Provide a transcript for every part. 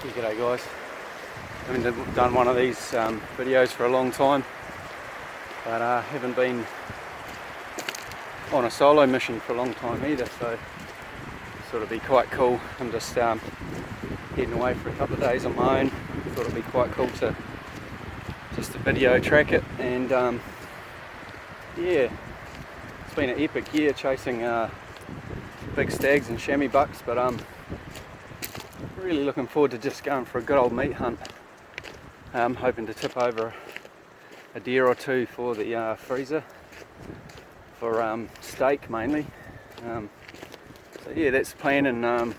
G'day guys. I haven't done one of these videos for a long time, but haven't been on a solo mission for a long time either, so sort of be quite cool. I'm just heading away for a couple of days on my own. Thought it'd be quite cool to just video track it, and yeah, it's been an epic year chasing big stags and chamois bucks, but really looking forward to just going for a good old meat hunt. Hoping to tip over a deer or two for the freezer for steak mainly. So yeah, that's the plan, and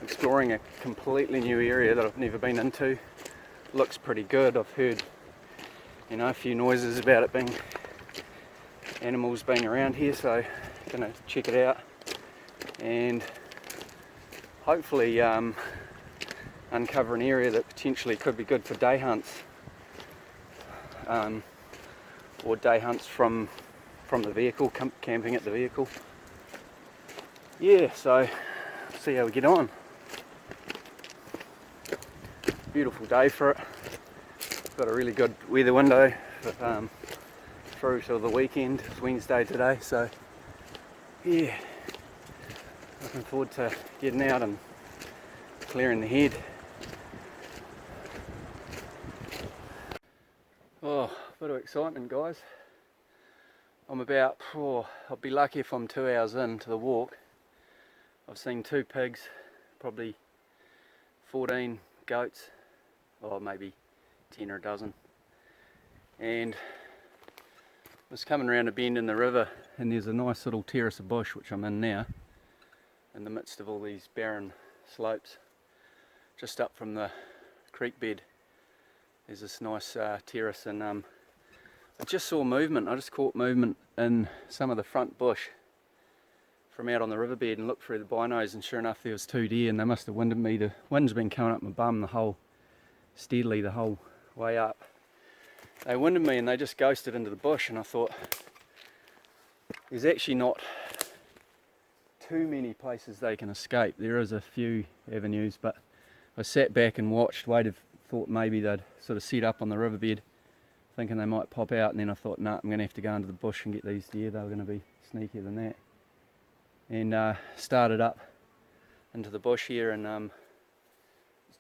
exploring a completely new area that I've never been into. Looks pretty good. I've heard, you know, a few noises about it being animals being around here, so gonna check it out and hopefully uncover an area that potentially could be good for day hunts, or day hunts from the vehicle, camping at the vehicle. Yeah, so see how we get on. Beautiful day for it. Got a really good weather window through till the weekend. It's Wednesday today, so yeah, looking forward to getting out and clearing the head. Oh, a bit of excitement, guys. I'm about, I'll be lucky if I'm 2 hours into the walk. I've seen 2 pigs, probably 14 goats, or maybe 10 or a dozen. And I was coming around a bend in the river, and there's a nice little terrace of bush, which I'm in now, in the midst of all these barren slopes. Just up from the creek bed, there's this nice terrace, and I just saw movement. I just caught movement in some of the front bush from out on the riverbed, and looked through the binos, and sure enough there was 2 deer, and they must have winded me. The wind's been coming up my bum steadily the whole way up. They winded me and they just ghosted into the bush, and I thought, there's actually not too many places they can escape. There is a few avenues, but I sat back and watched, thought maybe they'd sort of set up on the riverbed thinking they might pop out, and then I thought, nah, I'm going to have to go into the bush and get these deer. They were going to be sneakier than that. And started up into the bush here, and was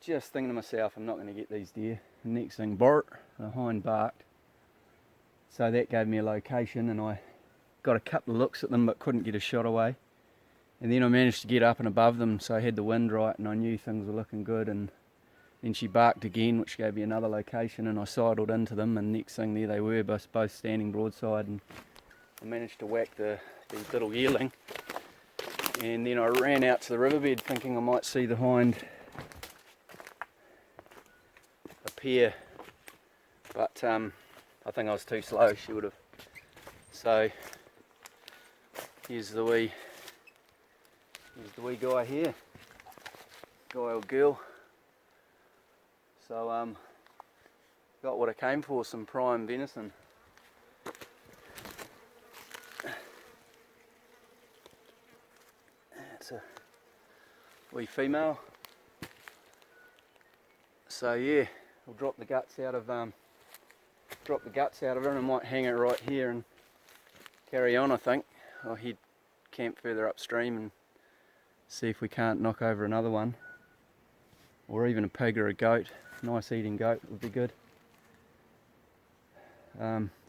just thinking to myself, I'm not going to get these deer. And next thing, the hind barked. So that gave me a location, and I got a couple of looks at them but couldn't get a shot away. And then I managed to get up and above them, so I had the wind right and I knew things were looking good. And then she barked again, which gave me another location, and I sidled into them, and next thing there they were, both standing broadside, and I managed to whack the little yearling. And then I ran out to the riverbed thinking I might see the hind appear, but I think I was too slow. She would have. So here's the wee guy here, guy or girl. So got what I came for, some prime venison. It's a wee female. So yeah, I'll drop the guts out of her, and I might hang it right here and carry on. I think I'll head camp further upstream and see if we can't knock over another one, or even a pig or a goat. Nice eating goat would be good.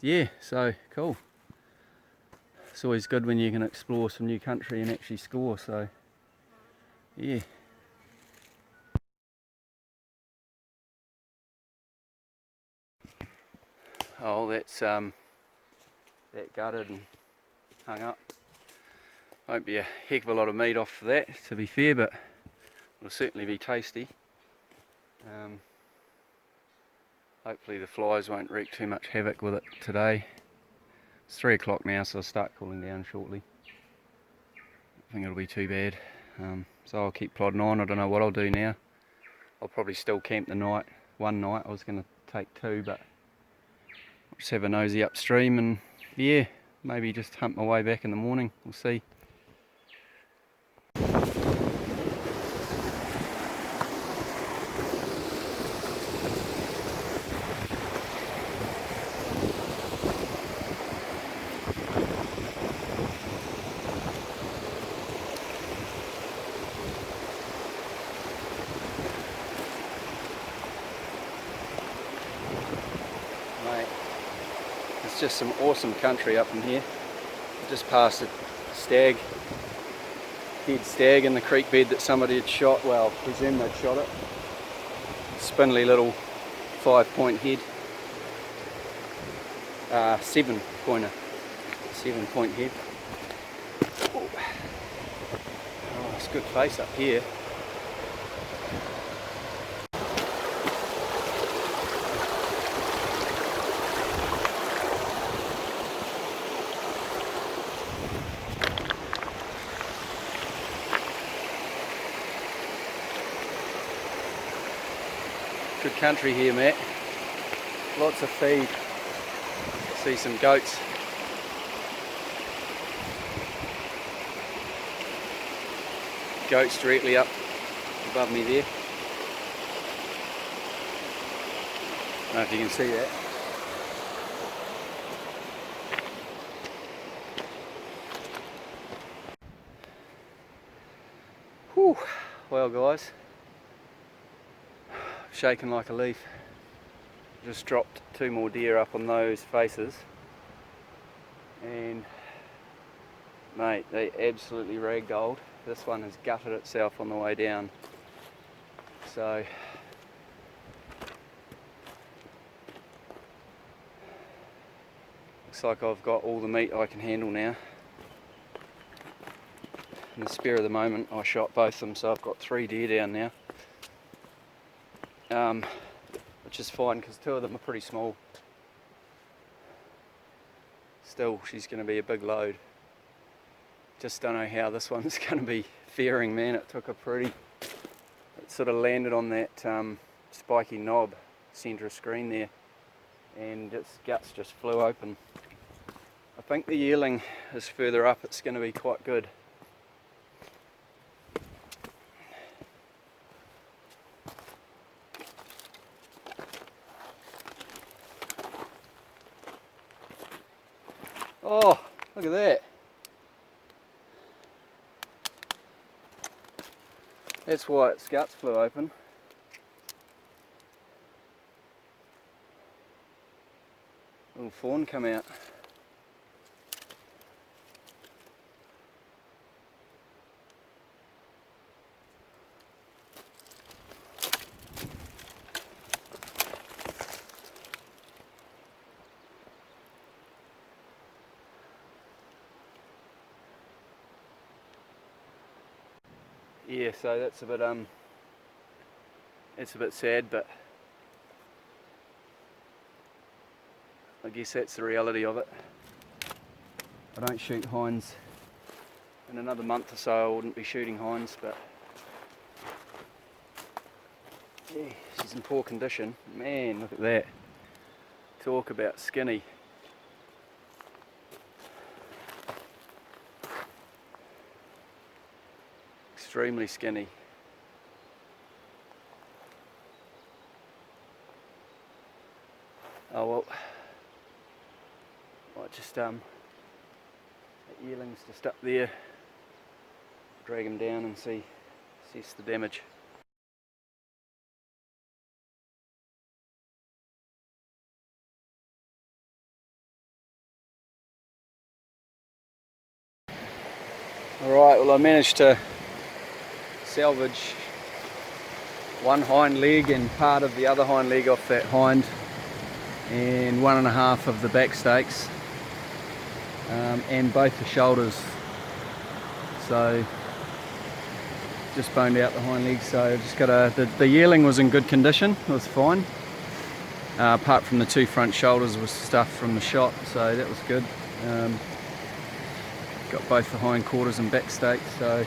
Yeah, so cool. It's always good when you can explore some new country and actually score, so yeah. Oh, that's that gutted and hung up. Won't be a heck of a lot of meat off for that, to be fair, but it'll certainly be tasty. Hopefully the flies won't wreak too much havoc with it today. It's 3 o'clock now, so I'll start cooling down shortly. I think it'll be too bad. So I'll keep plodding on. I don't know what I'll do now. I'll probably still camp one night. I was going to take 2, but I'll just have a nosy upstream, and yeah, maybe just hunt my way back in the morning. We'll see. It's just some awesome country up in here. Just past a stag, dead stag in the creek bed that somebody had shot. Well, presume they'd shot it. Spindly little 5-point head. 7-pointer. 7-point head. Oh, it's a good face up here. Good country here, Matt. Lots of feed. See some goats. Goats directly up above me there. I don't know if you can see that. Whew. Well guys, shaking like a leaf. Just dropped 2 more deer up on those faces, and mate, they absolutely ragdolled. This one has gutted itself on the way down, so looks like I've got all the meat I can handle now. In the spare of the moment I shot both of them, so I've got 3 deer down now. Which is fine because 2 of them are pretty small. Still, she's going to be a big load. Just don't know how this one's going to be faring, man. It took a pretty... It sort of landed on that spiky knob, centre of screen there, and its guts just flew open. I think the yearling is further up. It's going to be quite good. Oh, look at that. That's why its guts flew open. Little fawn come out. Yeah, so that's a bit sad, but I guess that's the reality of it. I don't shoot hinds. In another month or so I wouldn't be shooting hinds, but yeah, she's in poor condition. Man, look at that. Talk about skinny. Extremely skinny. Oh well, I just that yearling's just up there. Drag him down and assess the damage. Alright, well I managed to salvage one hind leg and part of the other hind leg off that hind, and 1.5 of the back stakes, and both the shoulders. So just boned out the hind legs. So just got the yearling was in good condition, it was fine. Apart from the 2 front shoulders was stuff from the shot, so that was good. Got both the hind quarters and back stakes, so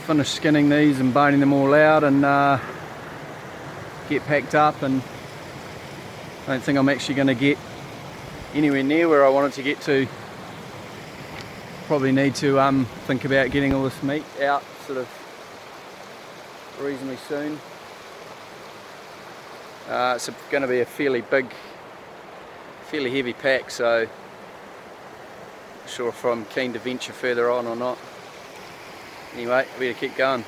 finished skinning these and boning them all out and get packed up, and I don't think I'm actually going to get anywhere near where I wanted to get to. Probably need to think about getting all this meat out sort of reasonably soon. It's going to be a fairly big, fairly heavy pack, so not sure if I'm keen to venture further on or not. Anyway, I better keep going.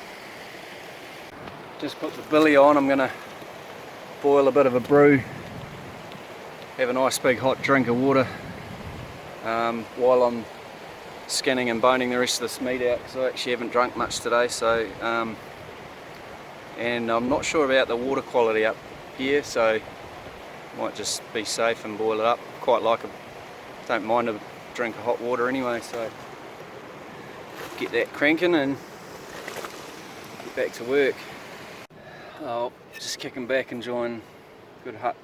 Just put the billy on. I'm going to boil a bit of a brew have a nice big hot drink of water while I'm skinning and boning the rest of this meat out, because I actually haven't drunk much today. So and I'm not sure about the water quality up here, so might just be safe and boil it up. Quite like it, don't mind a drink of hot water anyway, so get that cranking and get back to work. Oh, just kicking back, enjoying a good hot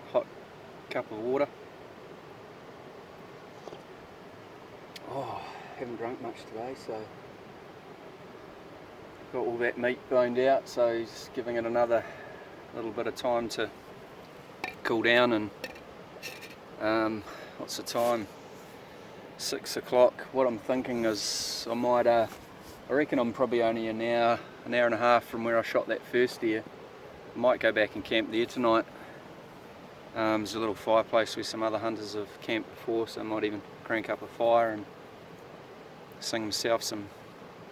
cup of water. Oh, haven't drunk much today, so got all that meat boned out, so just giving it another little bit of time to cool down. And what's the time? 6 o'clock. What I'm thinking is I reckon I'm probably only an hour and a half from where I shot that first deer. I might go back and camp there tonight. There's a little fireplace where some other hunters have camped before, so I might even crank up a fire and sing myself some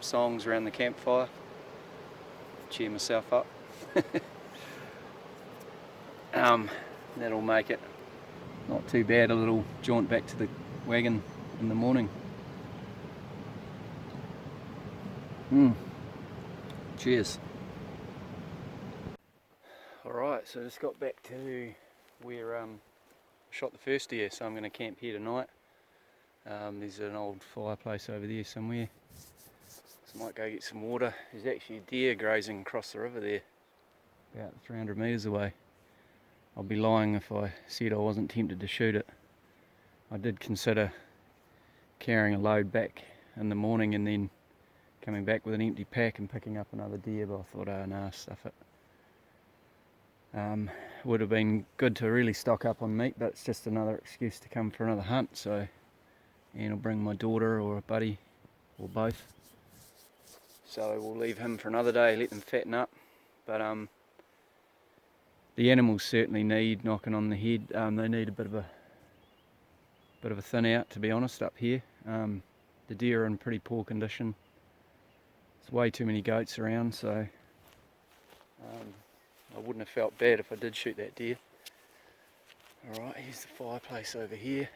songs around the campfire, cheer myself up. That'll make it not too bad, a little jaunt back to the wagon in the morning. Cheers. Alright, so just got back to where I shot the first deer, so I'm going to camp here tonight. There's an old fireplace over there somewhere, so I might go get some water. There's actually a deer grazing across the river there, about 300 metres away. I'll be lying if I said I wasn't tempted to shoot it. I did consider carrying a load back in the morning and then coming back with an empty pack and picking up another deer, but I thought, oh nah, stuff it. Would have been good to really stock up on meat, but it's just another excuse to come for another hunt. So, and I'll bring my daughter or a buddy or both. So we'll leave him for another day, let them fatten up. But the animals certainly need knocking on the head. They need a bit of a thin out, to be honest, up here. The deer are in pretty poor condition. There's way too many goats around, so I wouldn't have felt bad if I did shoot that deer. Alright, here's the fireplace over here.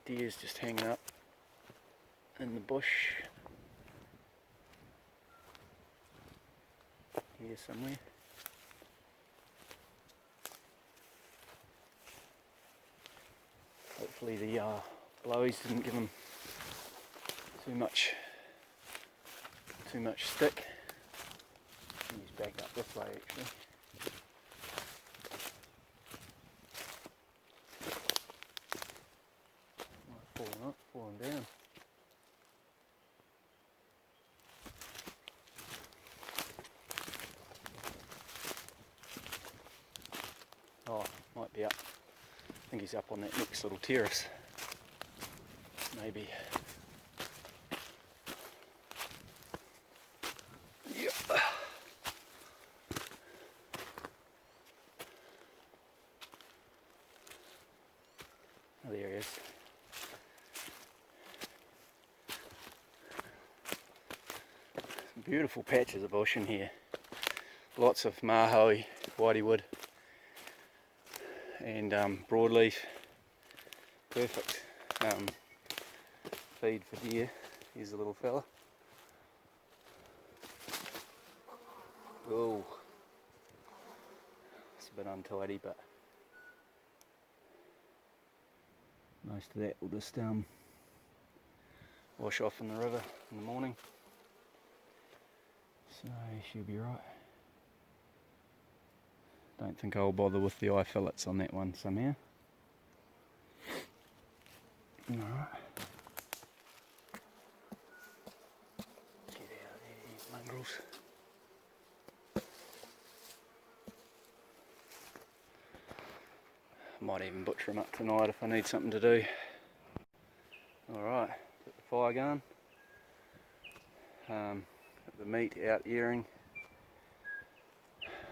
The deer's just hanging up in the bush here somewhere. Hopefully the blowies didn't give him too much stick. He's back up this way actually. Falling down. Oh, might be up. I think he's up on that next little terrace. Maybe. Yep. Oh, there he is. Some beautiful patches of bush in here. Lots of mahoe, whiteywood, and broadleaf. Perfect feed for deer. Here's a little fella. Oh, it's a bit untidy, but most of that will just wash off in the river in the morning. So she'll be right. Don't think I'll bother with the eye fillets on that one somehow. Alright. Get out of there, you mongrels. Might even butcher them up tonight if I need something to do. Alright, got the fire going. Got the meat out airing.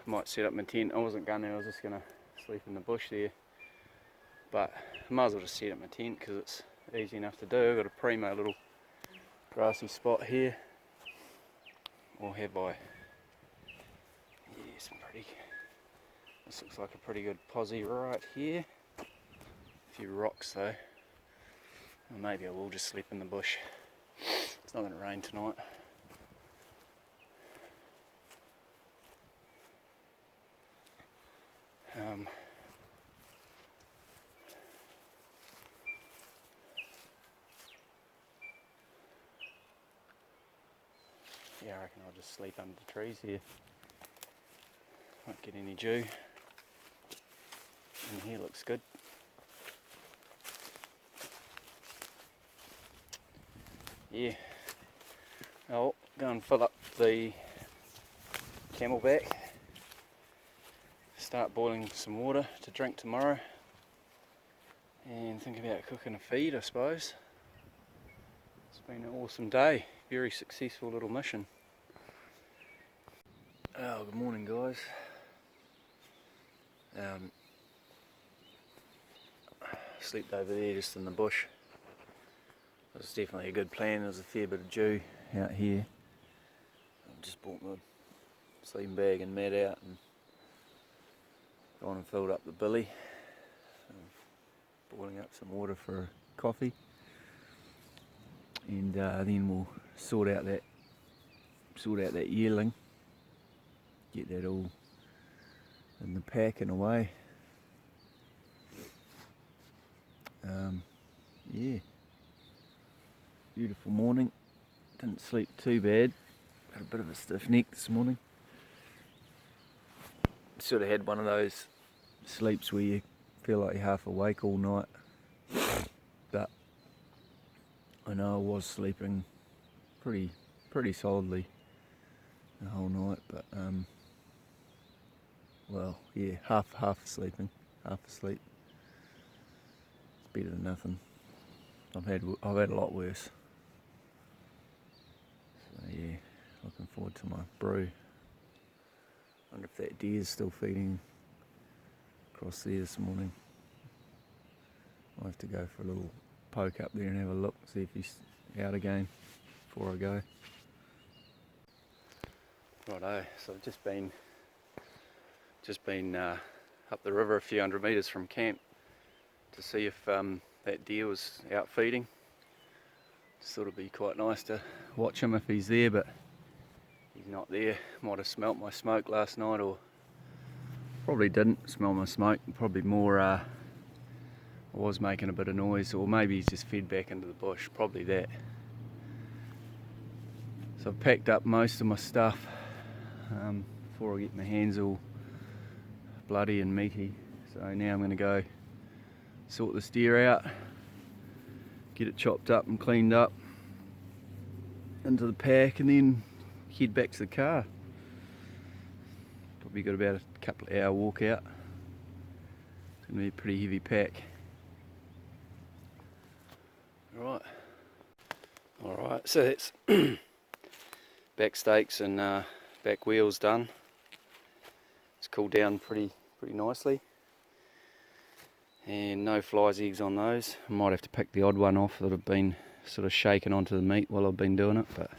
Might set up my tent. I wasn't going to, I was just going to sleep in the bush there. But I might as well just set up my tent because it's easy enough to do. I've got a primo little grassy spot here. Or have I? Yeah, some pretty... This looks like a pretty good posse right here. few rocks though. Or maybe I will just sleep in the bush. It's not going to rain tonight. Yeah, I reckon I'll just sleep under the trees here. Won't get any dew. And here looks good. Yeah. I'll go and fill up the camelback. Start boiling some water to drink tomorrow. And think about cooking a feed, I suppose. It's been an awesome day. Very successful little mission. Oh, good morning, guys. Slept over there just in the bush. It was definitely a good plan. There's a fair bit of dew out here. I just brought my sleeping bag and mat out and gone and filled up the billy. Boiling up some water for coffee. And then we'll sort out that yearling. Get that all in the pack and away. Yeah, beautiful morning. Didn't sleep too bad. Had a bit of a stiff neck this morning. Sort of had one of those sleeps where you feel like you're half awake all night. But I know I was sleeping pretty solidly the whole night. But well, yeah, half sleeping, half asleep. It's better than nothing. I've had a lot worse. So yeah, looking forward to my brew. Wonder if that deer's still feeding across there this morning. I'll have to go for a little poke up there and have a look, see if he's out again before I go. Righto, so I've just been up the river a few hundred metres from camp to see if that deer was out feeding. Just thought it'd be quite nice to watch him if he's there, but he's not there. Might have smelt my smoke last night, or probably didn't smell my smoke. Probably more I was making a bit of noise, or maybe he's just fed back into the bush. Probably that. So I've packed up most of my stuff before I get my hands all bloody and meaty. So now I'm going to go sort this deer out, get it chopped up and cleaned up into the pack, and then head back to the car. Probably got about a couple of hour walk out. It's going to be a pretty heavy pack. Alright, so that's back stakes and back wheels done. It's cooled down pretty nicely. And no flies eggs on those. I might have to pick the odd one off that have been sort of shaken onto the meat while I've been doing it, but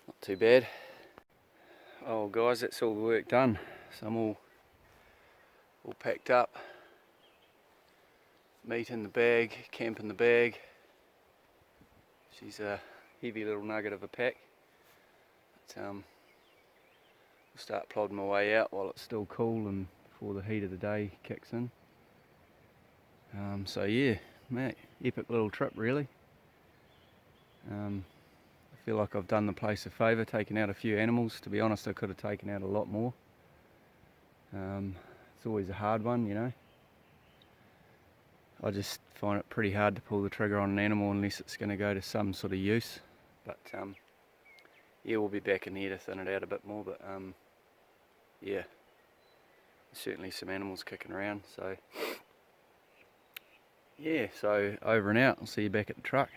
not too bad. Oh guys, that's all the work done. So I'm all packed up. Meat in the bag, camp in the bag. She's a heavy little nugget of a pack. But, I'll start plodding my way out while it's still cool and before the heat of the day kicks in. So yeah, mate, epic little trip really. I feel like I've done the place a favour, taken out a few animals. To be honest, I could have taken out a lot more. It's always a hard one, you know. I just find it pretty hard to pull the trigger on an animal unless it's going to go to some sort of use. But yeah, we'll be back in here to thin it out a bit more. But yeah, certainly some animals kicking around. So yeah, so over and out. I'll see you back at the truck.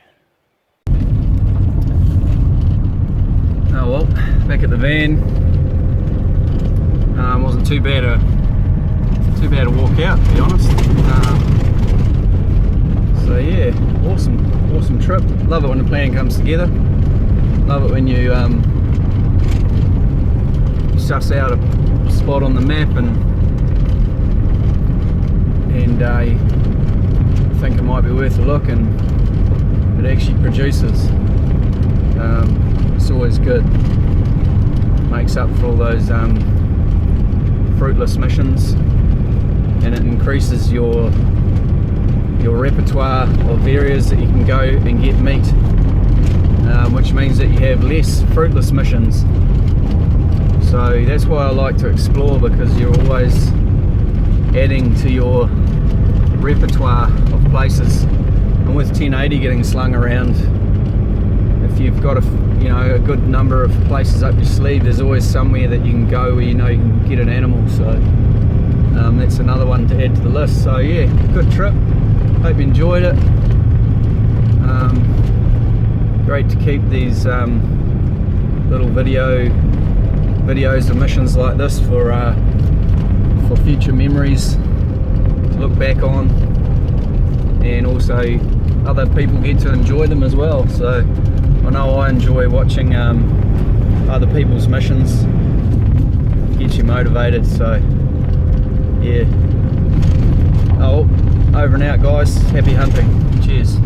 Oh well, back at the van. Wasn't too bad a walk out, to be honest. So yeah, awesome trip. Love it when the plan comes together. Love it when you suss out a spot on the map and think it might be worth a look, and it actually produces. It's always good. Makes up for all those fruitless missions, and it increases your repertoire of areas that you can go and get meat, which means that you have less fruitless missions. So that's why I like to explore, because you're always adding to your repertoire of places. And with 1080 getting slung around, if you've got a good number of places up your sleeve, there's always somewhere that you can go where you know you can get an animal. So that's another one to add to the list. So yeah, good trip, hope you enjoyed it. Great to keep these little videos of missions like this for future memories to look back on, and also other people get to enjoy them as well. So I know I enjoy watching other people's missions, gets you motivated. So yeah, over and out guys, happy hunting, cheers.